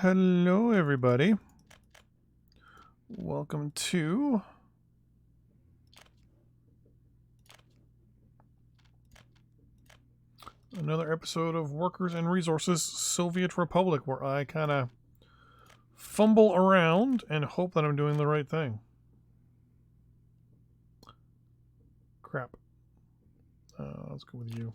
Hello, everybody. Welcome to another episode of Workers and Resources Soviet Republic, where I kind of fumble around and hope that I'm doing the right thing. Crap. Let's go with you.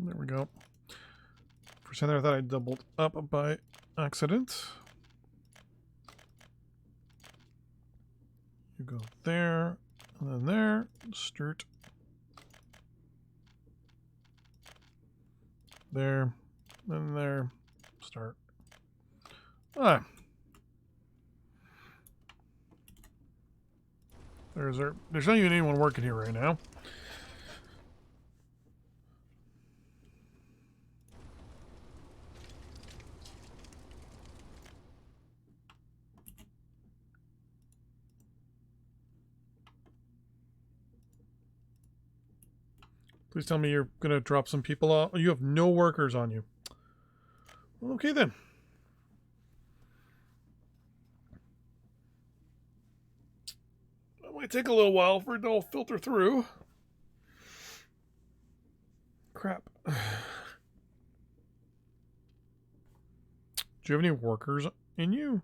There we go. For a second there, I thought I doubled up by accident. You go there, and then there. Start. There, then there. Start. Ah. There's not even anyone working here right now. Please tell me you're going to drop some people off. You have no workers on you. Well, okay, then. It might take a little while for it to all filter through. Crap. Do you have any workers in you?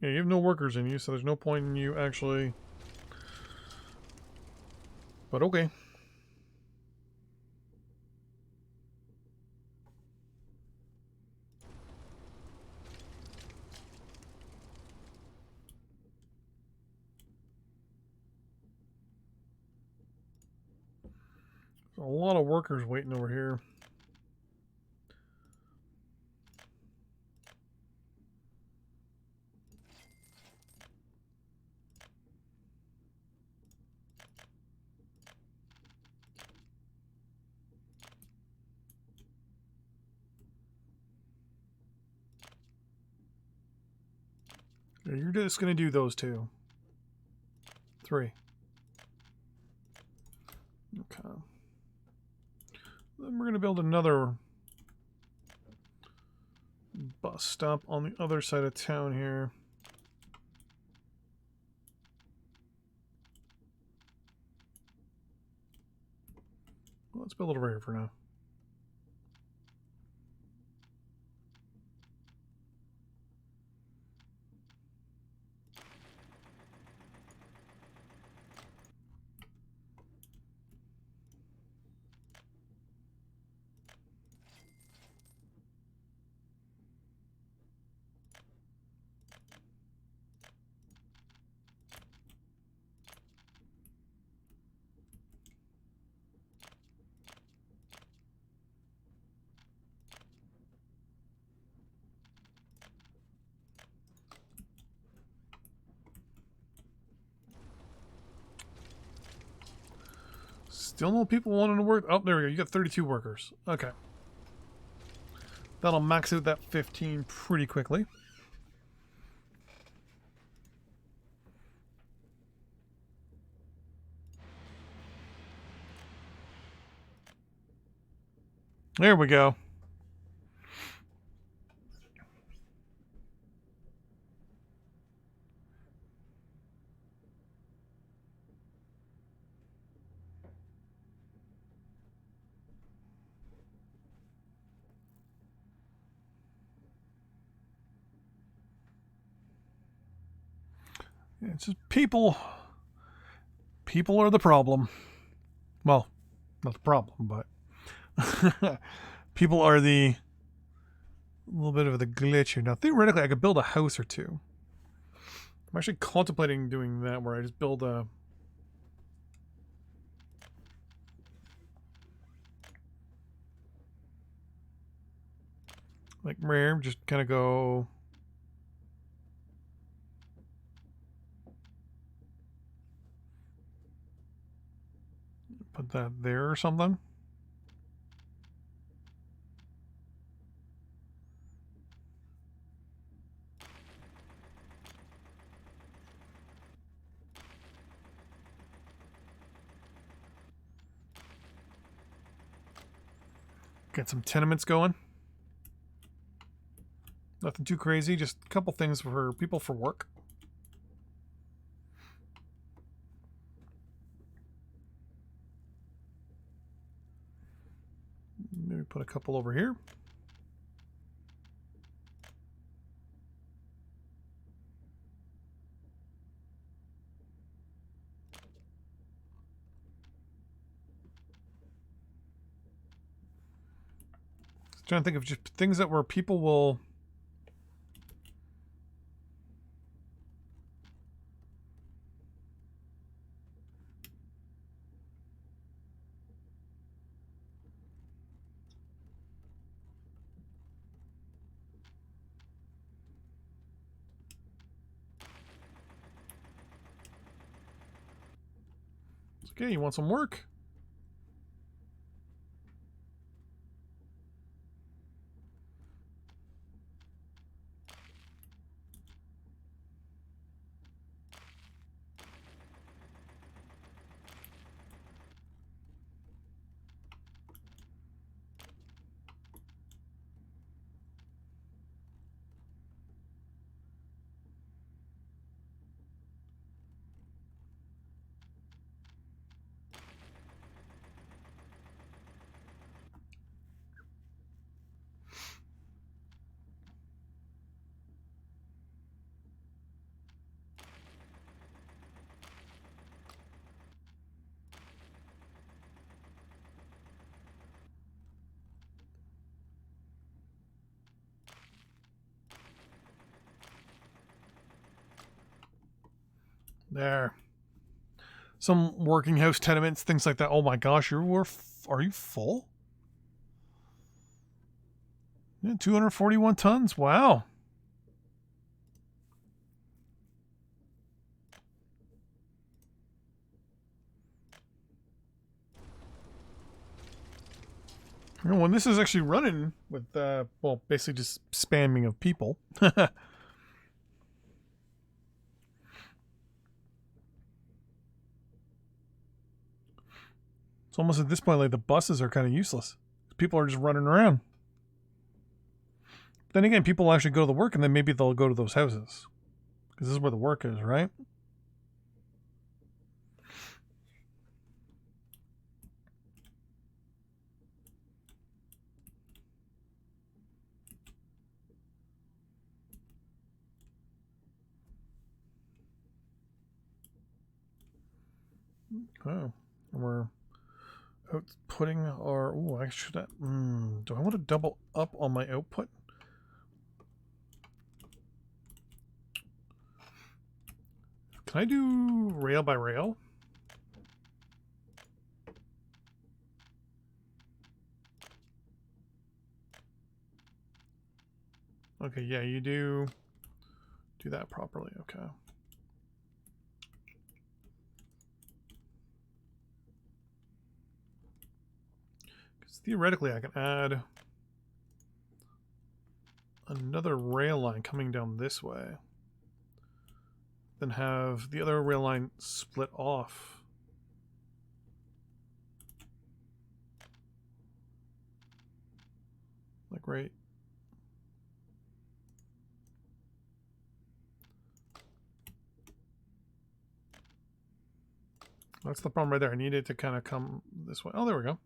Yeah, you have no workers in you, so there's no point in you actually... But okay. There's a lot of workers waiting over here. Yeah, you're just going to do those two. 3. Okay. Then we're going to build another bus stop on the other side of town here. Well, let's build it over here for now. Still no people wanting to work. Oh, there we go. You got 32 workers. Okay. That'll max out that 15 pretty quickly. There we go. It's just people. People are the problem. Well, not the problem, but people are the little bit of the glitch here. Now, theoretically, I could build a house or two. I'm actually contemplating doing that, where I just build a... like rare, just kind of go... put that there or something. Get some tenements going. Nothing too crazy, just a couple things for people for work. Maybe put a couple over here. Trying to think of just things that where people will okay, you want some work? There. Some working house tenements, things like that. Oh my gosh, are you full? Yeah, 241 tons. Wow. When this is actually running with, well, basically just spamming of people. It's almost at this point like the buses are kind of useless. People are just running around. Then again, people actually go to the work and then maybe they'll go to those houses. Because this is where the work is, right? Oh, we're outputting our... Oh, I should... do I want to double up on my output? Can I do rail by rail? Okay, yeah, you do that properly. Okay. Because theoretically, I can add another rail line coming down this way. Then have the other rail line split off. Like right. That's the problem right there. I need it to kind of come this way. Oh, there we go.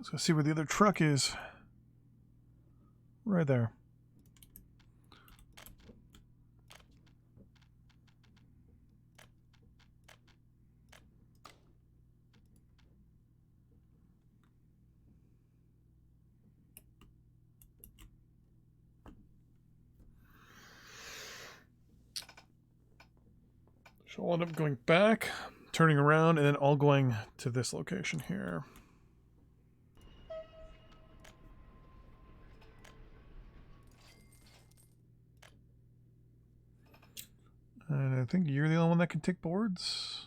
Let's go see where the other truck is. Right there. So I'll end up going back, turning around, and then all going to this location here. And I think you're the only one that can take boards.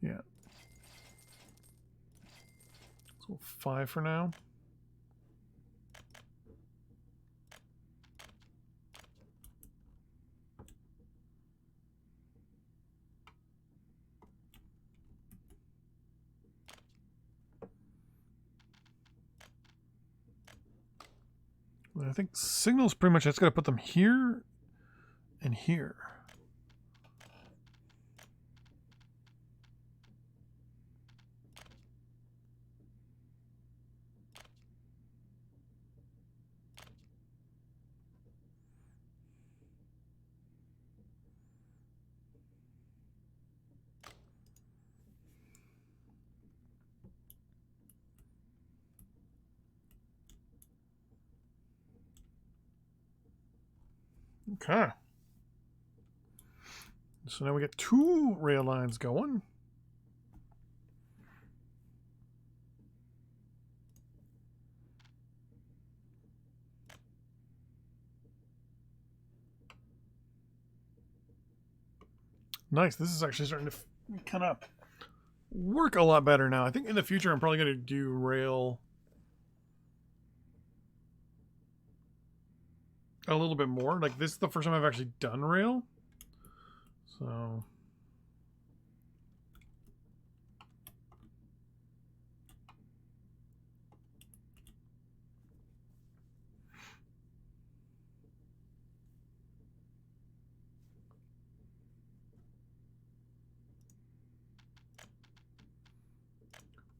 Yeah. So 5 for now. I think signals pretty much, I just got to put them here and here. Okay. So now we get 2 rail lines going. Nice. This is actually starting to kind of work a lot better now. I think in the future I'm probably going to do rail a little bit more. Like, this is the first time I've actually done rail. So...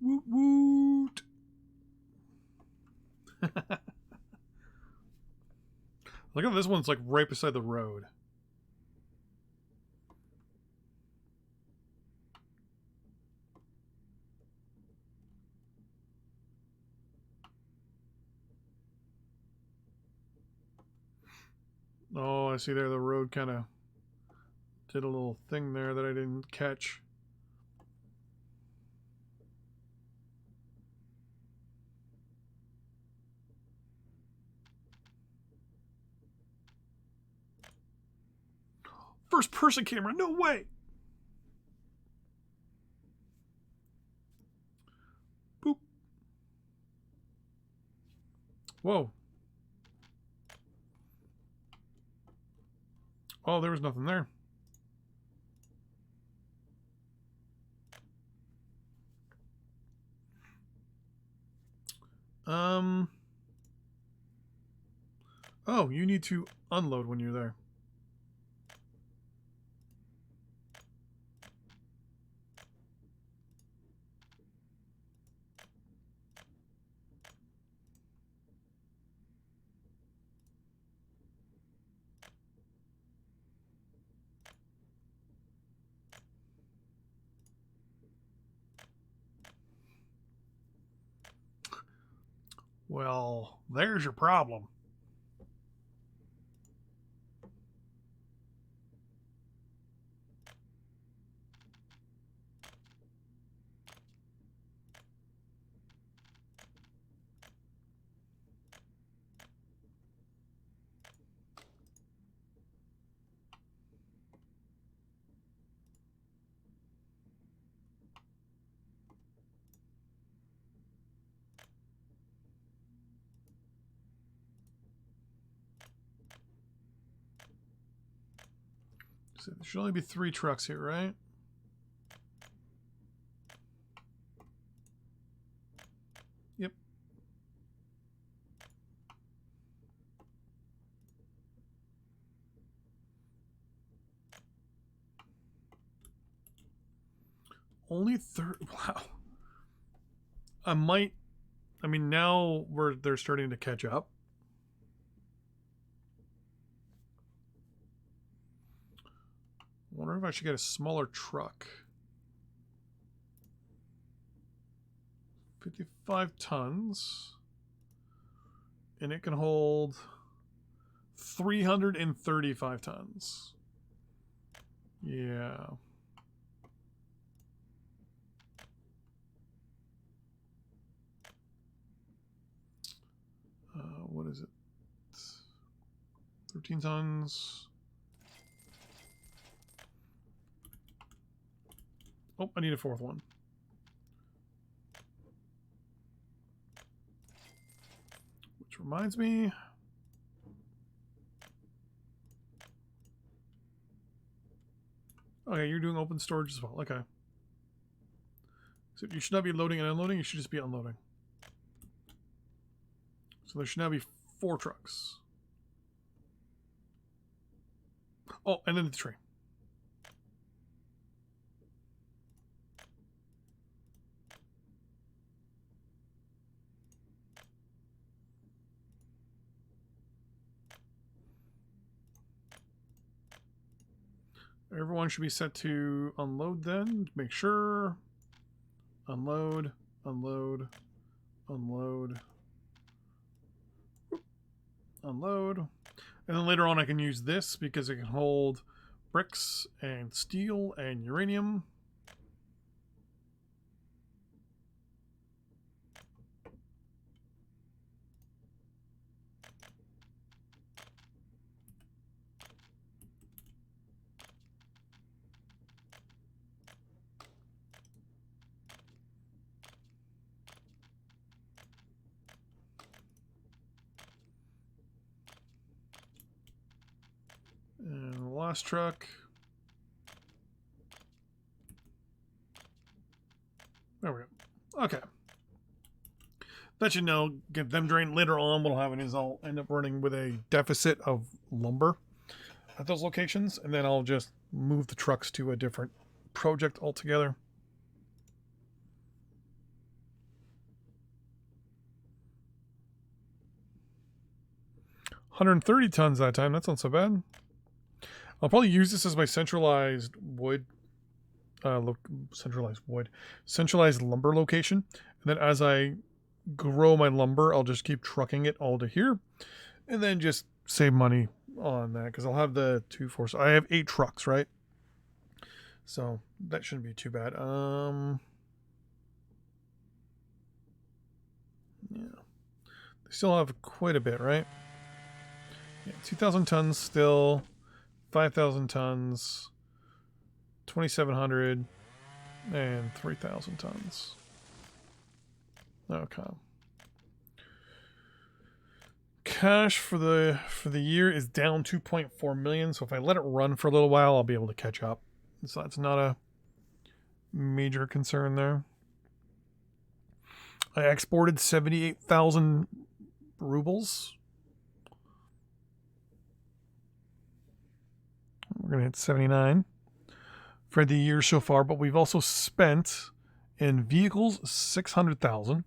Woot woot! Look at this one's like right beside the road. Oh, I see there the road kind of did a little thing there that I didn't catch. First person camera, no way! Boop. Whoa. Oh, there was nothing there. Oh, you need to unload when you're there. Well, there's your problem. So there should only be 3 trucks here, right? Yep. Only third. Wow. I mean, now they're starting to catch up. I wonder if I should get a smaller truck. 55 tons. And it can hold 335 tons. Yeah. What is it? 13 tons. Oh, I need a fourth one. Which reminds me. Okay, you're doing open storage as well. Okay. So you should not be loading and unloading, you should just be unloading. So there should now be 4 trucks. Oh, and then the tree. Everyone should be set to unload then. Make sure. Unload, unload, unload, unload. And then later on I can use this because it can hold bricks and steel and uranium. And the last truck. There we go. Okay. That should now get them drained. Later on, what'll happen is I'll end up running with a deficit of lumber at those locations, and then I'll just move the trucks to a different project altogether. $130 tons that time. That's not so bad. I'll probably use this as my centralized centralized lumber location. And then as I grow my lumber, I'll just keep trucking it all to here, and then just save money on that because I'll have the 2, 4. So I have 8 trucks, right? So that shouldn't be too bad. Yeah, they still have quite a bit, right? Yeah, 2,000 tons still, 5,000 tons, 2,700, and 3,000 tons. Okay. Cash for the year is down 2.4 million. So if I let it run for a little while, I'll be able to catch up. So that's not a major concern there. I exported 78,000 rubles. We're going to hit 79 for the year so far, but we've also spent in vehicles 600,000.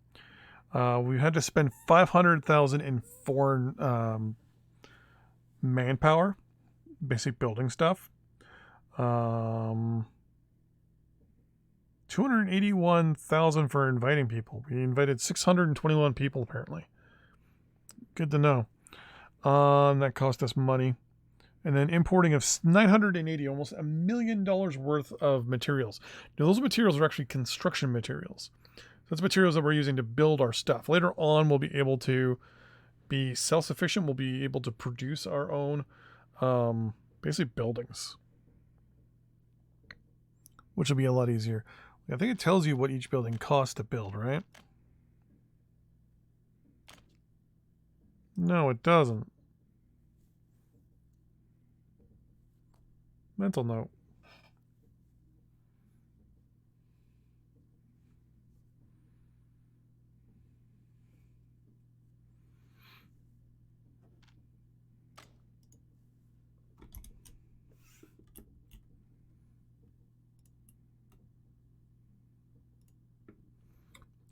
We had to spend 500,000 in foreign manpower, basic building stuff. 281,000 for inviting people. We invited 621 people apparently. Good to know. That cost us money. And then importing of 980, almost $1 million worth of materials. Now those materials are actually construction materials. So that's materials that we're using to build our stuff. Later on, we'll be able to be self-sufficient. We'll be able to produce our own basic buildings, which will be a lot easier. I think it tells you what each building costs to build, right? No, it doesn't. Mental note.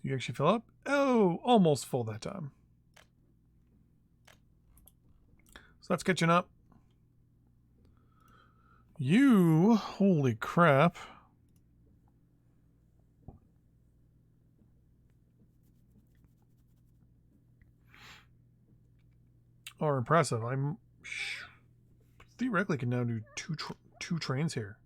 Do you actually fill up? Oh, almost full that time. So that's catching up. You, holy crap. Are impressive. I'm theoretically can now do two trains here.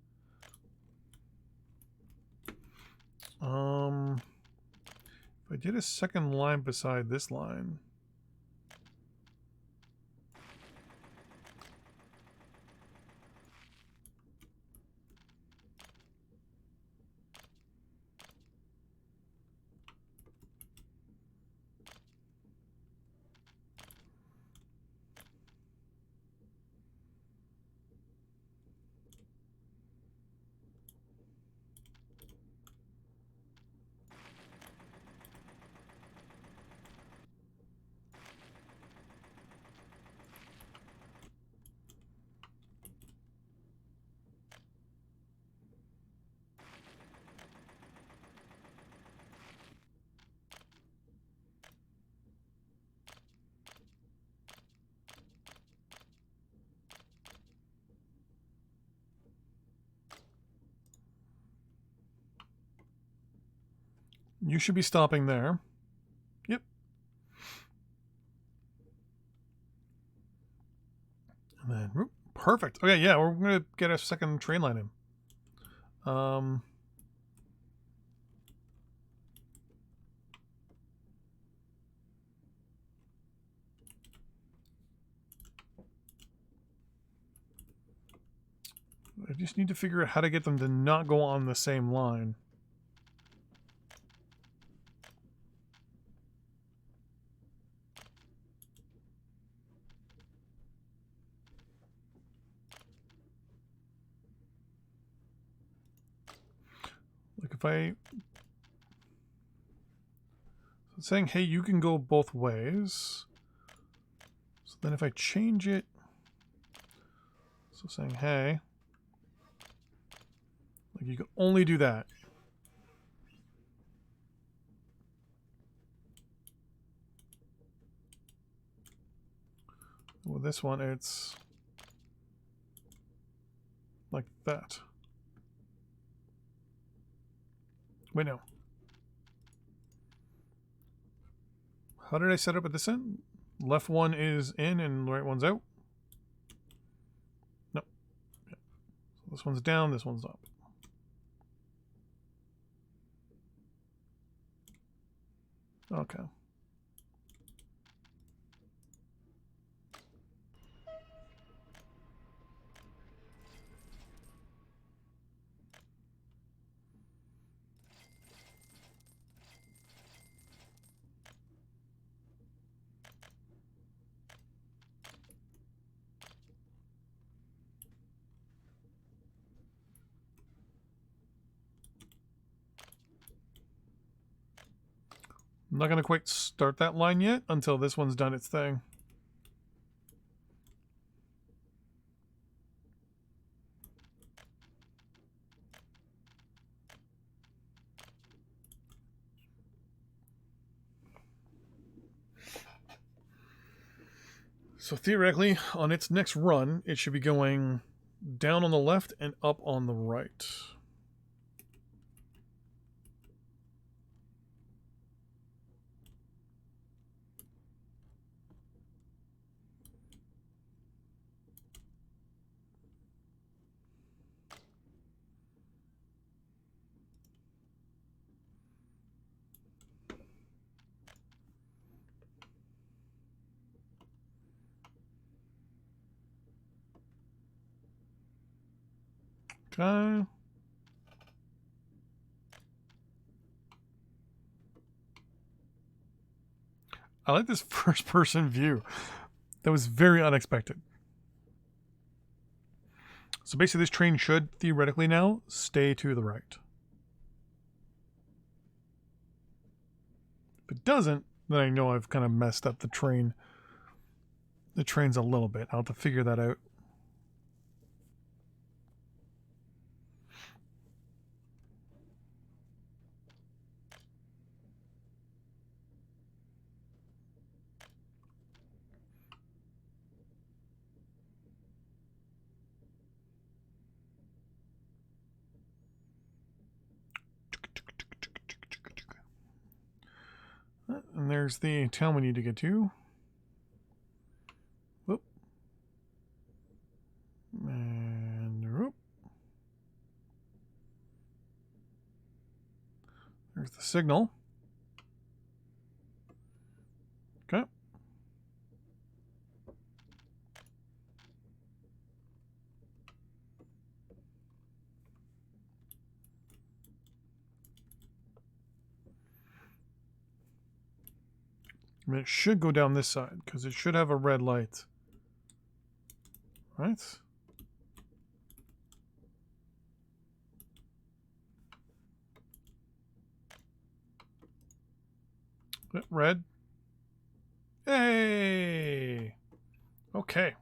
If I did a second line beside this line. You should be stopping there. Yep. And then, whoop, perfect. Okay, yeah, we're going to get a second train line in. I just need to figure out how to get them to not go on the same line. Like if I... So it's saying, hey, you can go both ways. So then if I change it... So saying, hey... Like you can only do that. With this one, it's... like that. Wait, no. How did I set up at this end? Left one is in and right one's out? No. Yeah. So this one's down, this one's up. Okay. I'm not going to quite start that line yet until this one's done its thing. So theoretically, on its next run, it should be going down on the left and up on the right. Okay. I like this first person view. That was very unexpected. So basically this train should theoretically now stay to the right. If it doesn't, then I know I've kind of messed up the train. The train's a little bit. I'll have to figure that out. And there's the town we need to get to. Whoop. And whoop. There's the signal. Okay. I mean, it should go down this side because it should have a red light. Right? Red. Hey! Okay.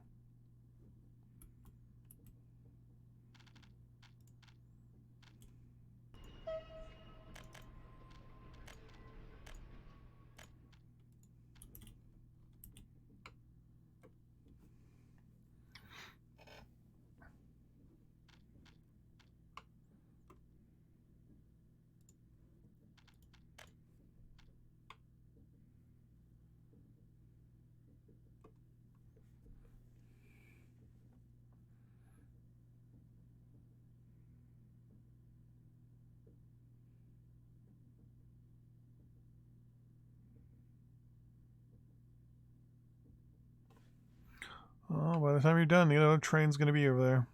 Oh, by the time you're done, the other train's going to be over there.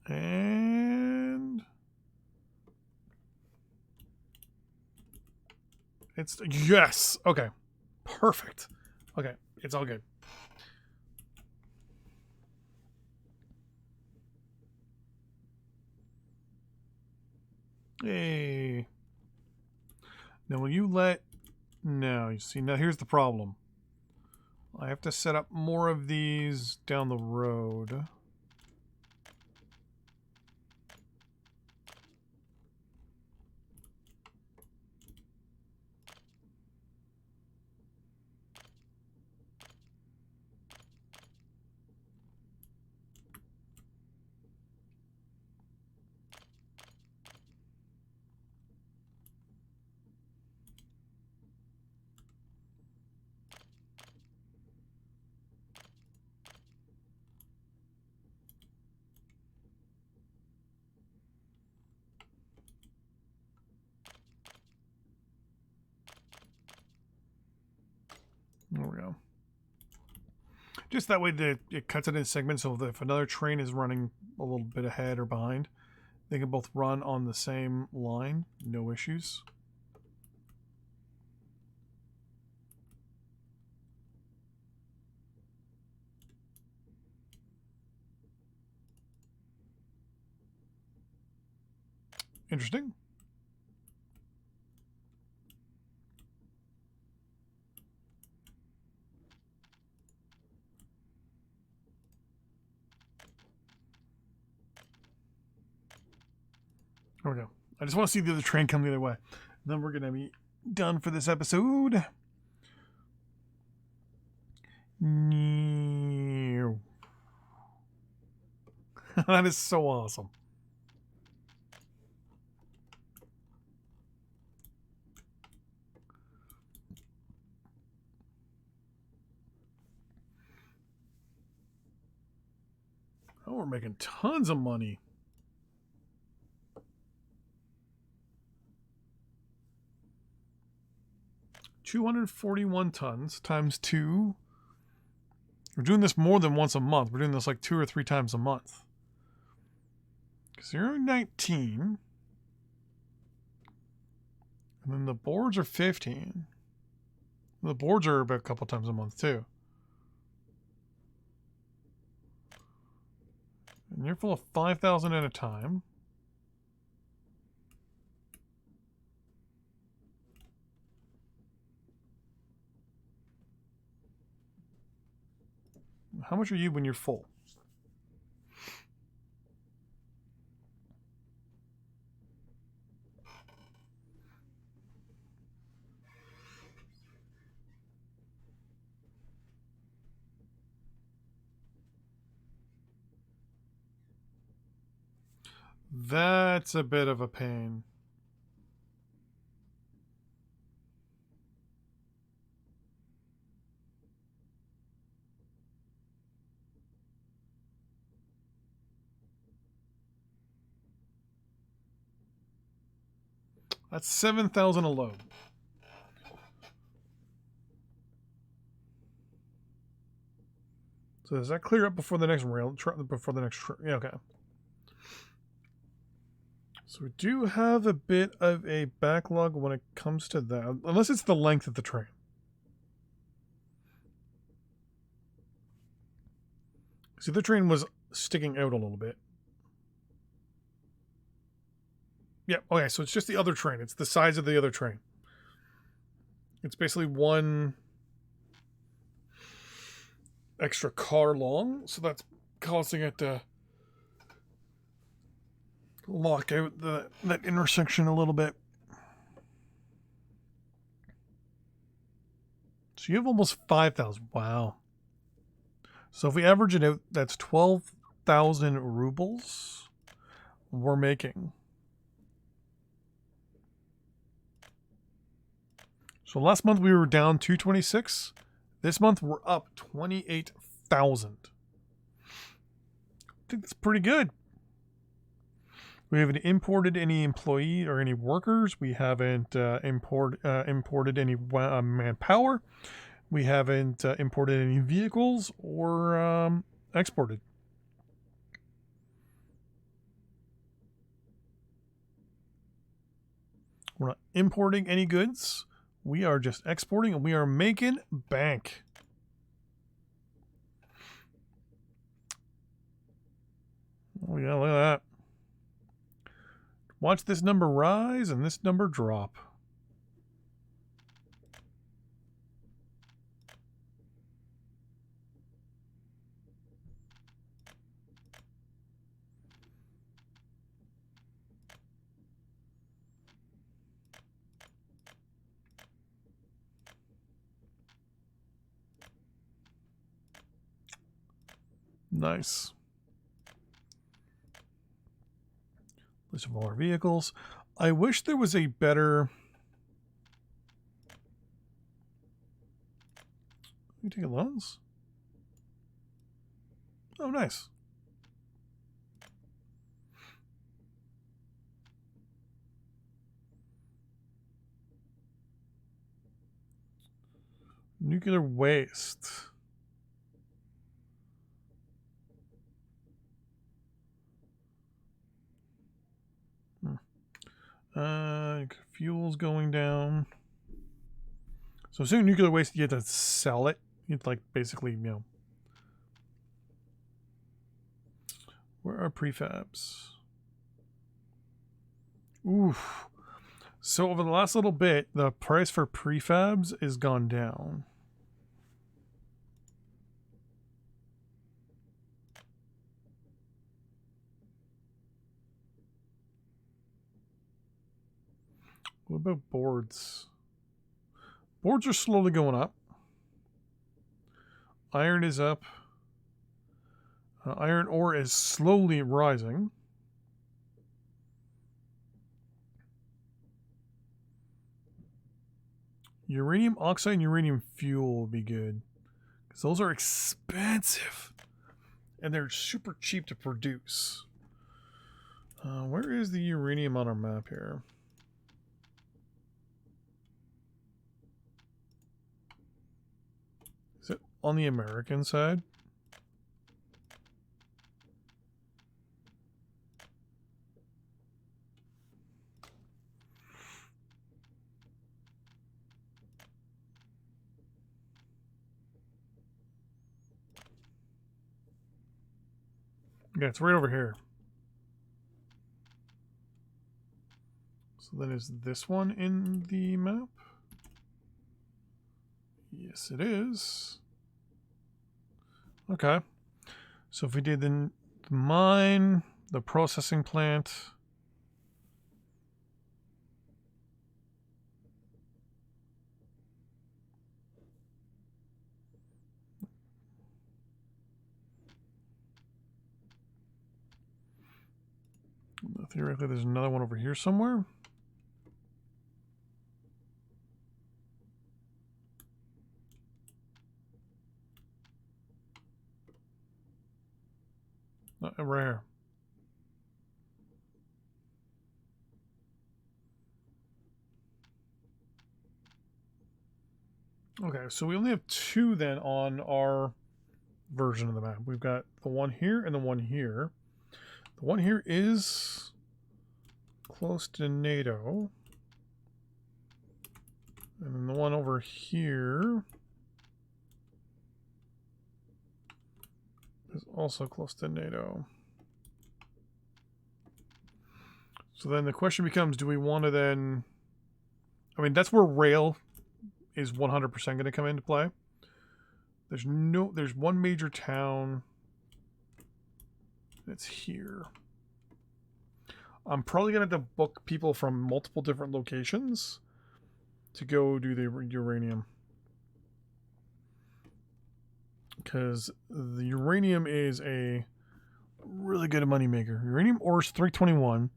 And it's yes. Okay. Perfect. Okay. It's all good. Hey. Now will you let no, you see, now here's the problem. I have to set up more of these down the road. There we go. Just that way it cuts it in segments so that if another train is running a little bit ahead or behind, they can both run on the same line. No issues. Interesting. There we go. I just want to see the other train come the other way. Then we're going to be done for this episode. That is so awesome. Oh, we're making tons of money. $241 tons times 2. We're doing this more than once a month. We're doing this like 2 or 3 times a month. 0.19. And then the boards are 15. The boards are about a couple times a month too. And you're full of 5,000 at a time. How much are you when you're full? That's a bit of a pain. That's 7,000 alone. So does that clear up before the next yeah, okay. So we do have a bit of a backlog when it comes to that, unless it's the length of the train. See, the train was sticking out a little bit. Yeah, okay, so it's just the other train. It's the size of the other train. It's basically one extra car long, so that's causing it to lock out that intersection a little bit. So you have almost 5,000. Wow. So if we average it out, that's 12,000 rubles we're making. So last month we were down 226. This month we're up 28,000. I think that's pretty good. We haven't imported any employee or any workers. We haven't imported any manpower. We haven't imported any vehicles or exported. We're not importing any goods. We are just exporting, and we are making bank. Oh yeah, look at that. Watch this number rise and this number drop. Nice. List of all our vehicles. I wish there was a better... You take loans? Oh, nice. Nuclear waste. Fuel's going down. So assuming nuclear waste, you have to sell it. You'd like basically, you know. Where are prefabs? Oof. So over the last little bit, the price for prefabs has gone down. What about boards? Boards are slowly going up. Iron is up. Iron ore is slowly rising. Uranium oxide and uranium fuel will be good. Because those are expensive. And they're super cheap to produce. Where is the uranium on our map here? Is it on the American side? Yeah, it's right over here. So then is this one in the map? Yes, it is. Okay. So if we did the mine, the processing plant. The theoretically, there's another one over here somewhere. Right here. Okay, so we only have 2 then on our version of the map. We've got the one here and the one here. The one here is close to NATO. And then the one over here is also close to NATO. So then the question becomes, do we want to then... I mean, that's where rail is 100% going to come into play. There's one major town that's here. I'm probably going to have to book people from multiple different locations to go do the uranium. Because the uranium is a really good moneymaker. Uranium ore is $321.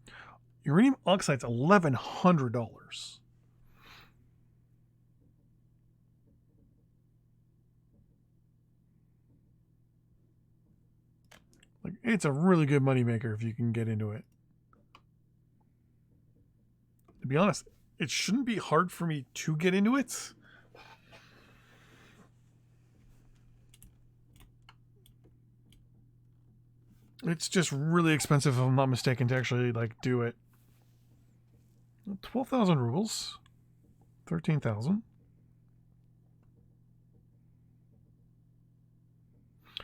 Uranium oxide's $1,100. Like, it's a really good moneymaker if you can get into it. To be honest, it shouldn't be hard for me to get into it. It's just really expensive, if I'm not mistaken, to actually like do it. 12,000 rubles. 13,000.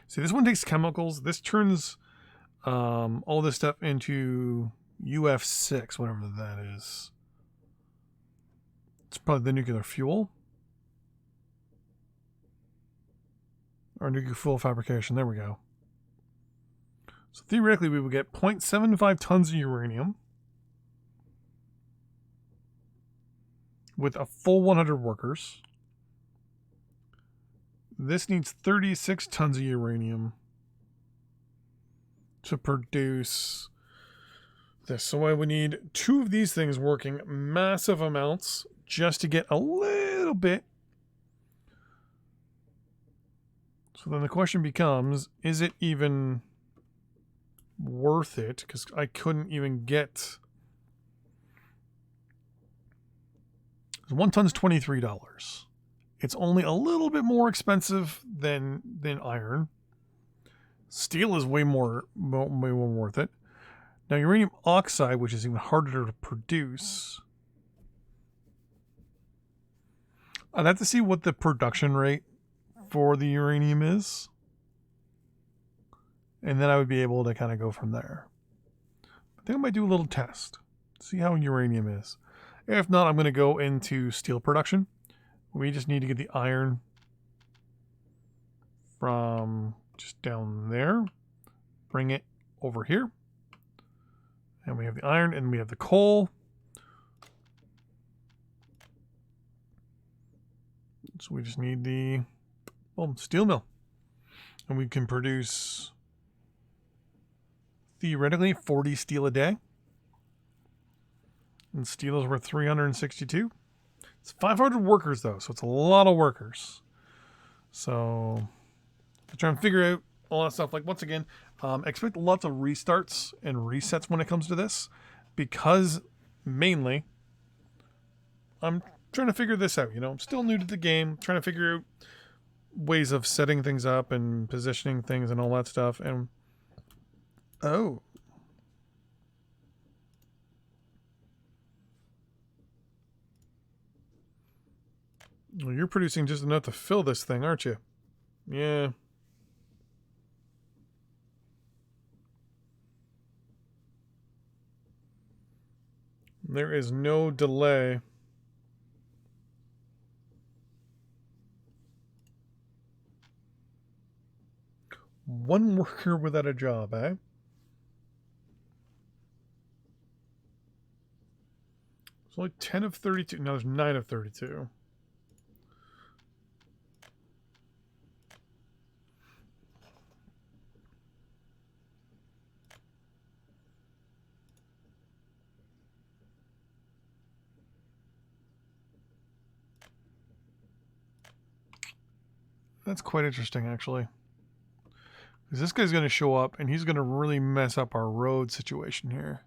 See, this one takes chemicals. This turns all this stuff into UF6, whatever that is. It's probably the nuclear fuel. Or nuclear fuel fabrication. There we go. So theoretically, we would get 0.75 tons of uranium with a full 100 workers. This needs 36 tons of uranium to produce this. So I would need 2 of these things working massive amounts just to get a little bit. So then the question becomes, is it even worth it? Because I couldn't even get... 1 ton's $23. It's only a little bit more expensive than iron. Steel is way more worth it. Now uranium oxide, which is even harder to produce. I'd have to see what the production rate for the uranium is. And then I would be able to kind of go from there. I think I might do a little test. See how uranium is. If not, I'm going to go into steel production. We just need to get the iron from just down there. Bring it over here. And we have the iron and we have the coal. So we just need the steel mill. And we can produce theoretically 40 steel a day. And steel is worth 362. It's 500 workers though, so it's a lot of workers. So I'm trying to figure out all that stuff. Like once again, expect lots of restarts and resets when it comes to this, because mainly I'm trying to figure this out. You know, I'm still new to the game, trying to figure out ways of setting things up and positioning things and all that stuff. And oh. Well, you're producing just enough to fill this thing, aren't you? Yeah. There is no delay. One worker without a job, eh? It's only 10 of 32. No, there's 9 of 32. That's quite interesting, actually. Because this guy's going to show up, and he's going to really mess up our road situation here.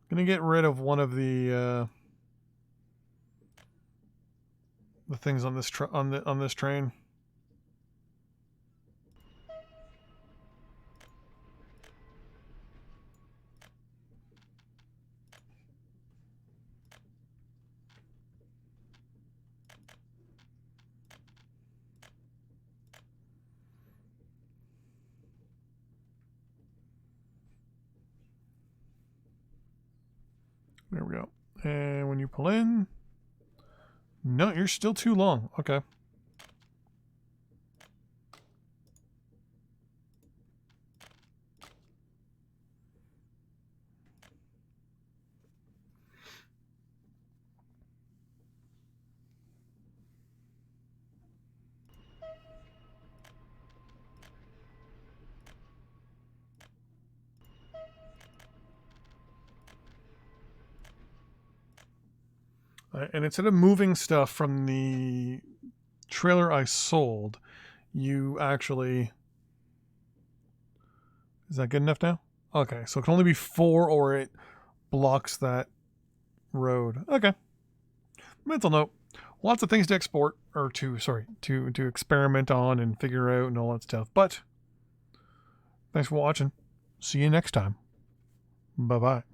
Going to get rid of one of the things on this on this train. There we go. And when you pull in, no, you're still too long. Okay. And instead of moving stuff from the trailer I sold, you actually... Is that good enough now? Okay, so it can only be 4 or it blocks that road. Okay. Mental note. Lots of things to export, or to experiment on and figure out and all that stuff. But thanks for watching. See you next time. Bye-bye.